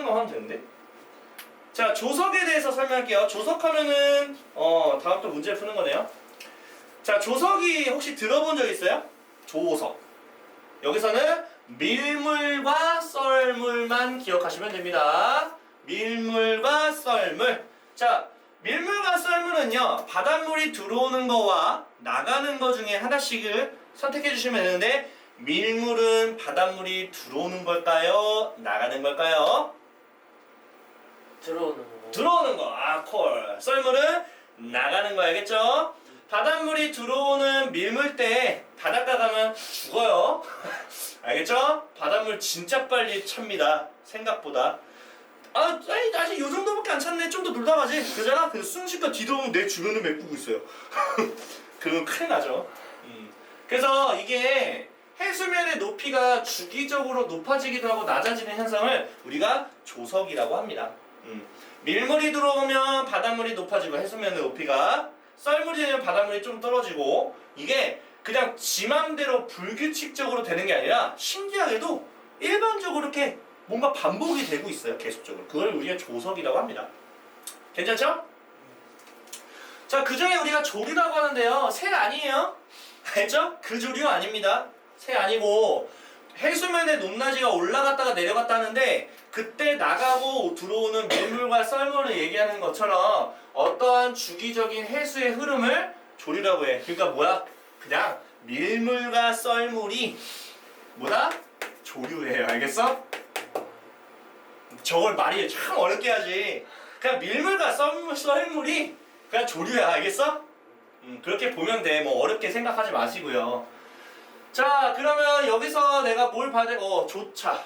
하는 거 하면 되는데. 자, 조석에 대해서 설명할게요. 조석하면은 다음 또 문제 푸는 거네요. 자, 조석이 혹시 들어본 적 있어요? 조석. 여기서는 밀물과 썰물만 기억하시면 됩니다. 밀물과 썰물. 자, 밀물과 썰물은요, 바닷물이 들어오는 거와 나가는 거 중에 하나씩을 선택해 주시면 되는데, 밀물은 바닷물이 들어오는 걸까요? 나가는 걸까요? 들어오는 거. 들어오는 거. 아, 콜. 썰물은 나가는 거 알겠죠? 바닷물이 들어오는 밀물대에 바닷가 가면 죽어요. 알겠죠? 바닷물 진짜 빨리 찹니다. 생각보다. 아직 요 정도밖에 안 찼네. 좀 더 놀다 가지. 그잖아? 근데 순식간 뒤돌아보면 내 주변을 메꾸고 있어요. 그러면 큰일 나죠. 그래서 이게 해수면의 높이가 주기적으로 높아지기도 하고 낮아지는 현상을 우리가 조석이라고 합니다. 밀물이 들어오면 바닷물이 높아지고 해수면의 높이가, 썰물이 되면 바닷물이 좀 떨어지고, 이게 그냥 지 맘대로 불규칙적으로 되는 게 아니라 신기하게도 일반적으로 이렇게 뭔가 반복이 되고 있어요. 계속적으로. 그걸 우리가 조석이라고 합니다. 괜찮죠? 자, 그 중에 우리가 조류라고 하는데요, 새 아니에요. 알죠? 그 조류 아닙니다. 새 아니고, 해수면의 높낮이가 올라갔다가 내려갔다 하는데, 그때 나가고 들어오는 밀물과 썰물을 얘기하는 것처럼 어떠한 주기적인 해수의 흐름을 조류라고 해. 그러니까 뭐야? 그냥 밀물과 썰물이 뭐다? 조류예요. 알겠어? 저걸 말이 참 어렵게 하지. 그냥 밀물과 썰물이 그냥 조류야. 알겠어? 그렇게 보면 돼. 뭐 어렵게 생각하지 마시고요. 자, 그러면 여기서 내가 뭘 봐야 돼? 조차.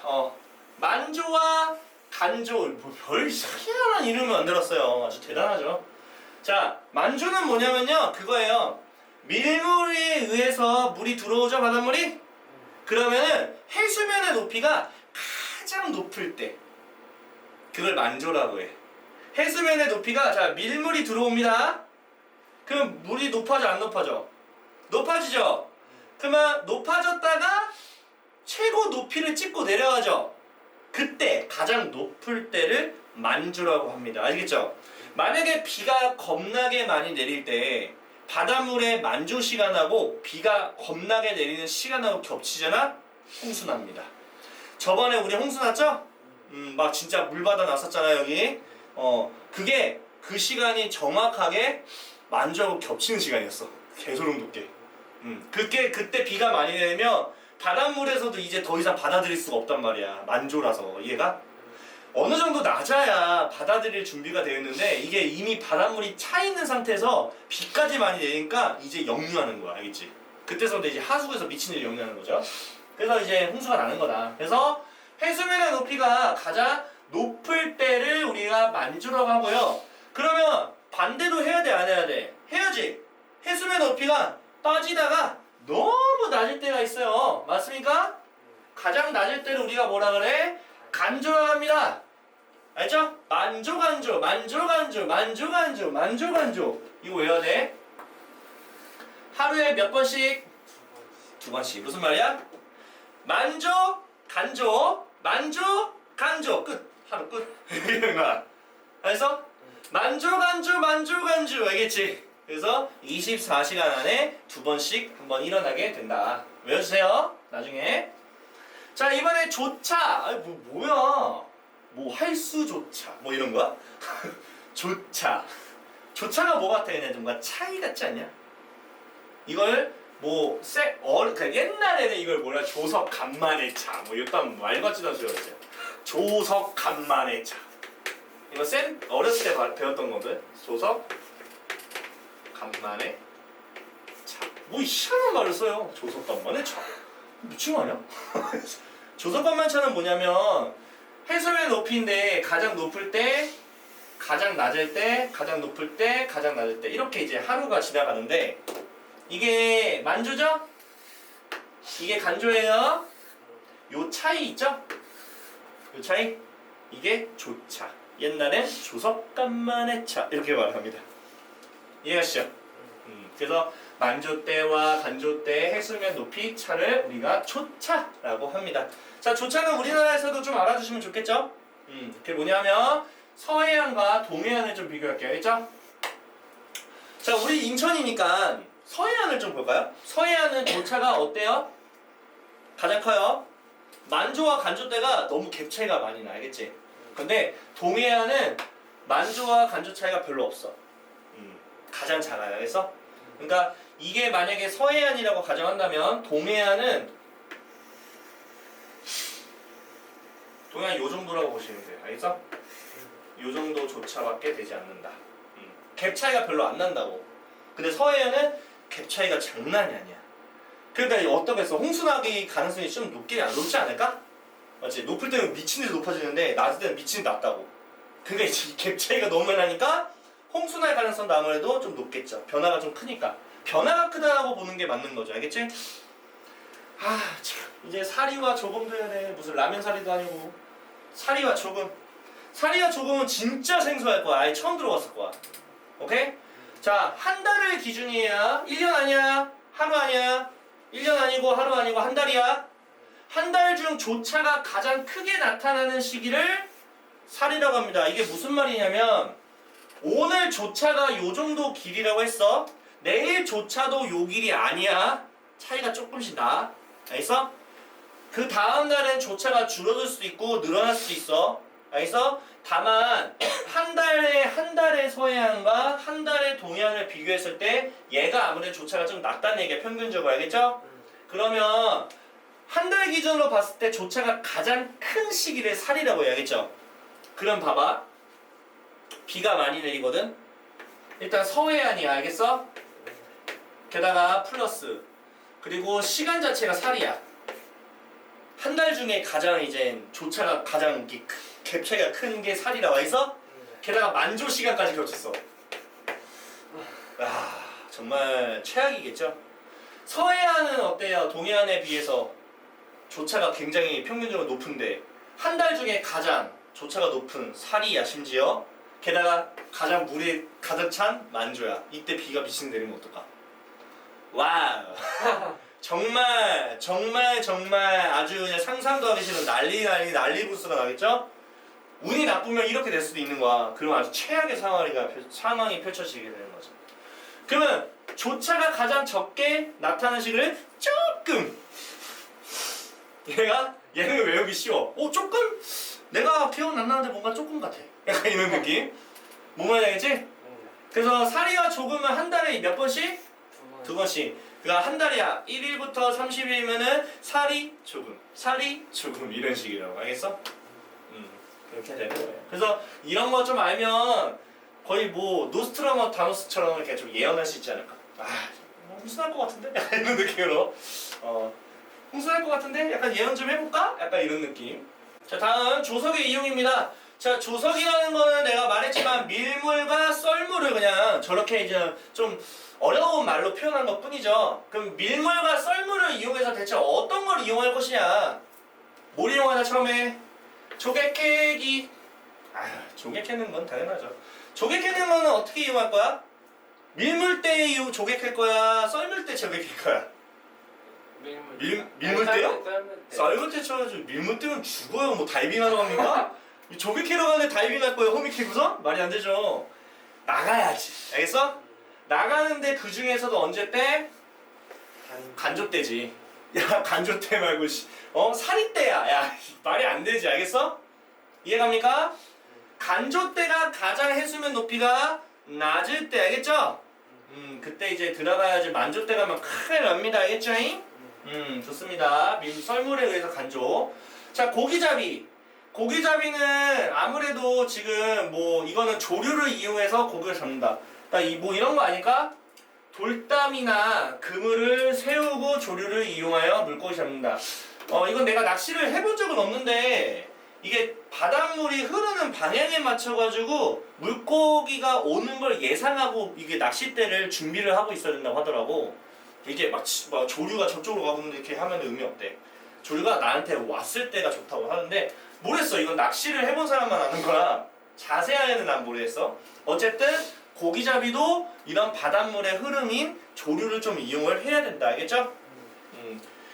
만조와 간조. 뭐 별 희한한 이름을 만들었어요. 아주 대단하죠. 자, 만조는 뭐냐면요, 그거예요. 밀물에 의해서 물이 들어오죠, 바닷물이? 그러면은 해수면의 높이가 가장 높을 때, 그걸 만조라고 해. 해수면의 높이가, 자, 밀물이 들어옵니다. 그럼 물이 높아져, 안 높아져? 높아지죠? 그러면 높아졌다가 최고 높이를 찍고 내려가죠? 그때 가장 높을 때를 만조라고 합니다. 아시겠죠? 만약에 비가 겁나게 많이 내릴 때 바닷물의 만조 시간하고 비가 겁나게 내리는 시간하고 겹치잖아? 홍수 납니다. 저번에 우리 홍수 났죠? 막 진짜 물바다 났었잖아 여기. 그게 그 시간이 정확하게 만조하고 겹치는 시간이었어. 개소름 돋게. 그때 비가 많이 내리면 바닷물에서도 이제 더 이상 받아들일 수가 없단 말이야. 만조라서. 이해가? 어느 정도 낮아야 받아들일 준비가 되어 있는데, 이게 이미 바닷물이 차 있는 상태에서 비까지 많이 내리니까 이제 역류하는 거야. 알겠지? 그때서부터 이제 하수구에서 미친 일이 역류하는 거죠. 그래서 이제 홍수가 나는 거다. 그래서 해수면의 높이가 가장 높을 때를 우리가 만조라고 하고요. 그러면 반대로 해야 돼, 안 해야 돼? 해야지. 해수면 높이가 빠지다가 너무 낮을 때가 있어요. 맞습니까? 가장 낮을 때를 우리가 뭐라 그래? 간조라고 합니다. 알죠? 만조간조, 만조간조, 만조간조, 만조간조. 이거 외워야 돼. 하루에 몇 번씩? 2번씩. 무슨 말이야? 만조, 간조, 만조, 간조. 끝. 하루 끝. 이런 거야. 알겠어? 만조간조, 만조간조. 알겠지? 그래서 24시간 안에 2번씩 한번 일어나게 된다. 외워주세요. 나중에. 자, 이번에 조차. 뭐야? 뭐 할수조차. 뭐 이런 거야? 조차. 조차가 뭐 같아? 그냥 뭔가 차이 같지 않냐? 이걸 뭐 그러니까 옛날에는 이걸 뭐라 조석 간만의 차. 뭐 이딴 말 같지도 않죠. 조석 간만의 차. 이거 어렸을 때 배웠던 거거든. 조석 간만에 차. 뭐 희한한 말을 써요. 조석 간만에 차. 미친 거 아니야? 조석 간만에 차는 뭐냐면 해수면 높이인데 가장 높을 때, 가장 낮을 때, 가장 높을 때, 가장 낮을 때 이렇게 이제 하루가 지나가는데, 이게 만조죠? 이게 간조예요. 요 차이 있죠? 요 차이? 이게 조차. 옛날엔 조석 간만의 차 이렇게 말합니다. 이해가시죠? 그래서 만조 때와 간조 때 해수면 높이 차를 우리가 조차라고 합니다. 자, 조차는 우리나라에서도 좀 알아주시면 좋겠죠? 그게 뭐냐면 서해안과 동해안을 좀 비교할게요. 알겠죠? 자, 우리 인천이니까 서해안을 좀 볼까요? 서해안은 조차가 어때요? 가장 커요. 만조와 간조대가 너무 갭 차이가 많이 나. 알겠지? 근데 동해안은 만조와 간조 차이가 별로 없어. 가장 작아요. 그래서 그러니까 이게 만약에 서해안이라고 가정한다면 동해안 요 정도라고 보시면 돼요. 알겠어? 요 정도 조차밖에 되지 않는다. 갭 차이가 별로 안 난다고. 근데 서해안은 갭 차이가 장난이 아니야. 그러니까 어떻겠어? 홍수 나기 가능성이 좀 높지 않을까? 맞지? 높을 때는 미친 듯이 높아지는데 낮을 때는 미친 듯이 낮다고. 그러니까 이 갭 차이가 너무 많이 나니까 홍수 날 가능성도 아무래도 좀 높겠죠. 변화가 좀 크니까. 변화가 크다라고 보는 게 맞는 거죠. 알겠지? 아, 참. 이제 사리와 조금도 해야 돼. 무슨 라면 사리도 아니고. 사리와 조금. 사리와 조금은 진짜 생소할 거야. 아예 처음 들어봤을 거야. 오케이? 자, 한 달을 기준이야. 1년 아니야. 하루 아니야. 1년 아니고 하루 아니고 한 달이야. 한 달 중 조차가 가장 크게 나타나는 시기를 살이라고 합니다. 이게 무슨 말이냐면 오늘 조차가 요 정도 길이라고 했어. 내일 조차도 요 길이 아니야. 차이가 조금씩 나. 알겠어? 그 다음 날엔 조차가 줄어들 수도 있고 늘어날 수도 있어. 알겠어? 다만 한 달의 서해안과 한 달의 동해안을 비교했을 때 얘가 아무래도 조차가 좀 낮다는 얘기야. 평균적으로. 알겠죠? 그러면 한 달 기준으로 봤을 때 조차가 가장 큰 시기를 살이라고 해야겠죠? 그럼 봐봐. 비가 많이 내리거든? 일단 서해안이야. 알겠어? 게다가 플러스 그리고 시간 자체가 살이야. 한 달 중에 가장 이제 조차가 가장 갭 차이가 큰 게 살이라고 해서 게다가 만조 시간까지 겹쳤어. 아, 정말 최악이겠죠? 서해안은 어때요? 동해안에 비해서 조차가 굉장히 평균적으로 높은데 한 달 중에 가장 조차가 높은 살이야. 심지어 게다가 가장 물이 가득 찬 만조야. 이때 비가 비치는 내리면 어떨까? 와우. 정말 아주 그냥 상상도 하기 싫은 난리 부스가 나겠죠? 운이 나쁘면 이렇게 될 수도 있는 거야. 그러면 아주 최악의 상황이 펼쳐지게 되는 거죠. 그러면 조차가 가장 적게 나타나는 시기를 조금 얘는 외우기 쉬워. 조금? 내가 기억 안 나는데 뭔가 조금 같아. 약간 이런 느낌. 뭔 말인지? 그래서 살이와 조금은 한 달에 몇 번씩? 두 번씩. 그러니까 한 달이야. 1일부터 30일이면은 살이 조금 이런 식이라고. 알겠어? 그렇게 되는 거예요. 그래서 이런 거 좀 알면 거의 뭐 노스트라마다노스처럼 이렇게 좀 예언할 수 있지 않을까? 홍수날 것 같은데? 약간 이런 느낌으로. 홍수날 것 같은데? 약간 예언 좀 해볼까? 약간 이런 느낌. 자, 다음 조석의 이용입니다. 자, 조석이라는 거는 내가 말했지만 밀물과 썰물을 그냥 저렇게 이제 좀 어려운 말로 표현한 것 뿐이죠. 그럼 밀물과 썰물을 이용해서 대체 어떤 걸 이용할 것이냐? 뭘 이용하냐 처음에? 조개 캐기. 조개 캐는 건 당연하죠. 조개 캐는 거는 어떻게 이용할 거야? 밀물 때 조개 캘 거야? 썰물 때 조개 캘 거야? 밀물 때요? 썰물 때 쳐야죠. 밀물 때는 죽어요. 뭐 다이빙하러 갑니까? 조개 캐러 가는데 다이빙할 거예요? 호미 캐고서? 말이 안 되죠. 나가야지. 알겠어? 나가는데 그 중에서도 언제 때? 간조 때지. 야, 간조 때 말고 사리 때야. 야, 말이 안 되지. 알겠어? 이해갑니까? 간조 때가 가장 해수면 높이가 낮을 때. 알겠죠? 그때 이제 들어가야지. 만조 때 가면 큰일 납니다. 알겠죠? 좋습니다. 썰물에 의해서 간조. 자, 고기잡이는 아무래도 지금 뭐 이거는 조류를 이용해서 고기를 잡는다. 그러니까 뭐 이런 거 아닐까? 돌담이나 그물을 세우고 조류를 이용하여 물고기 잡는다. 이건 내가 낚시를 해본 적은 없는데 이게 바닷물이 흐르는 방향에 맞춰가지고 물고기가 오는 걸 예상하고 이게 낚싯대를 준비를 하고 있어야 된다고 하더라고. 이게 막 조류가 저쪽으로 가고 있는데 이렇게 하면 의미 없대. 조류가 나한테 왔을 때가 좋다고 하는데 모르겠어. 이건 낚시를 해본 사람만 아는 거라 자세하게는 난 모르겠어. 어쨌든 고기잡이도 이런 바닷물의 흐름인 조류를 좀 이용을 해야 된다. 알겠죠?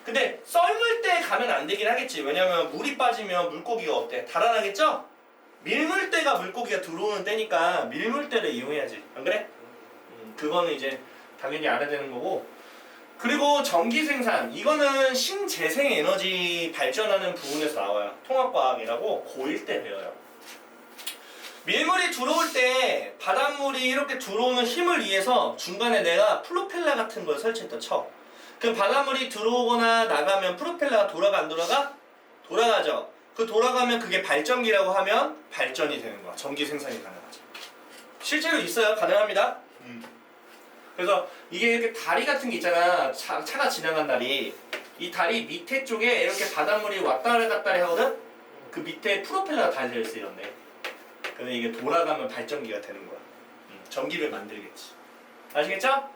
근데 썰물 때 가면 안 되긴 하겠지. 왜냐면 물이 빠지면 물고기가 어때? 달아나겠죠? 밀물대가 물고기가 들어오는 때니까 밀물대를 이용해야지. 안 그래? 그거는 이제 당연히 알아야 되는 거고. 그리고 전기 생산, 이거는 신재생 에너지 발전하는 부분에서 나와요. 통합과학이라고 고1 때 배워요. 밀물이 들어올 때 바닷물이 이렇게 들어오는 힘을 위해서 중간에 내가 프로펠러 같은 걸 설치했다 쳐. 그럼 바닷물이 들어오거나 나가면 프로펠러가 돌아가 안 돌아가? 돌아가죠. 그 돌아가면 그게 발전기라고 하면 발전이 되는 거야. 전기 생산이 가능하죠. 실제로 있어요. 가능합니다. 그래서 이게 이렇게 다리 같은 게 있잖아. 차가 지나간 다리. 이 다리 밑에 쪽에 이렇게 바닷물이 왔다리 갔다리 하거든? 그 밑에 프로펠러가 달려있어 이런데. 근데 이게 돌아가면 발전기가 되는 거야. 전기를 만들겠지. 아시겠죠?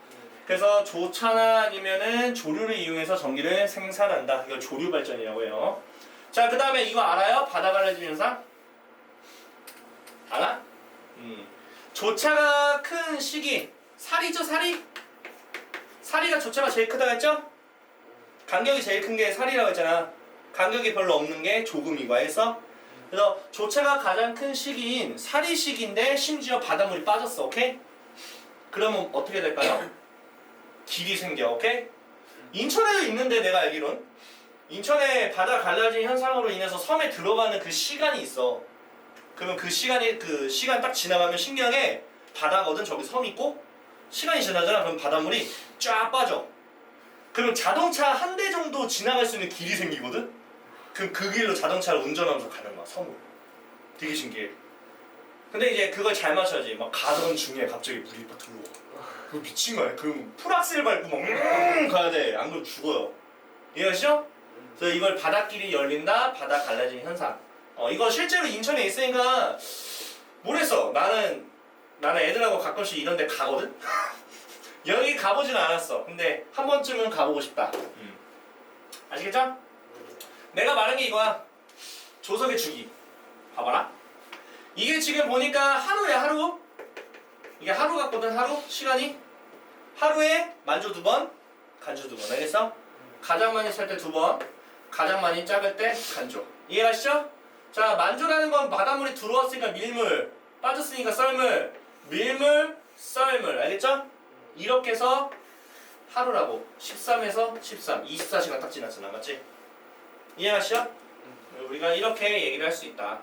그래서 조차나 아니면은 조류를 이용해서 전기를 생산한다. 이걸 조류 발전이라고 해요. 자, 그 다음에 이거 알아요? 바다 갈라짐 현상? 알아? 조차가 큰 시기. 사리죠, 사리? 사리가 조차가 제일 크다고 했죠? 간격이 제일 큰 게 사리라고 했잖아. 간격이 별로 없는 게 조금이고 해서. 그래서 조차가 가장 큰 시기인 사리 시기인데 심지어 바닷물이 빠졌어. 오케이? 그러면 어떻게 될까요? 길이 생겨. 오케이? 인천에도 있는데 내가 알기론 인천에 바다 갈라진 현상으로 인해서 섬에 들어가는 그 시간이 있어. 그러면 그 시간 딱 지나가면 신기하게 바다거든. 저기 섬 있고 시간이 지나잖아. 그럼 바닷물이 쫙 빠져. 그럼 자동차 한 대 정도 지나갈 수 있는 길이 생기거든. 그럼 그 길로 자동차를 운전하면서 가는 거야. 섬으로. 되게 신기해. 근데 이제 그걸 잘 맞춰야지. 막 가던 중에 갑자기 물이 막 들어와. 그거 미친 거야. 그럼 풀악셀 밟고 막 가야 돼. 안 그러면 죽어요. 이해하시죠? 그래서 이걸 바닷길이 열린다. 바다 갈라진 현상. 이거 실제로 인천에 있으니까 모르겠어. 나는 애들하고 가끔씩 이런 데 가거든? 여기 가보진 않았어. 근데 한 번쯤은 가보고 싶다. 아시겠죠? 내가 말한 게 이거야. 조석의 주기. 봐봐라. 이게 지금 보니까 하루야, 하루. 이게 하루 같거든, 하루. 시간이. 하루에 만조 2번, 간조 2번. 알겠어? 가장 많이 찰 때 2번, 가장 많이 작을 때 간조. 이해가시죠? 자, 만조라는 건 바닷물이 들어왔으니까 밀물, 빠졌으니까 썰물, 밀물, 썰물. 알겠죠? 이렇게 해서 하루라고. 13에서 13, 24시간 딱 지났잖아. 맞지? 이해가시죠? 우리가 이렇게 얘기를 할 수 있다.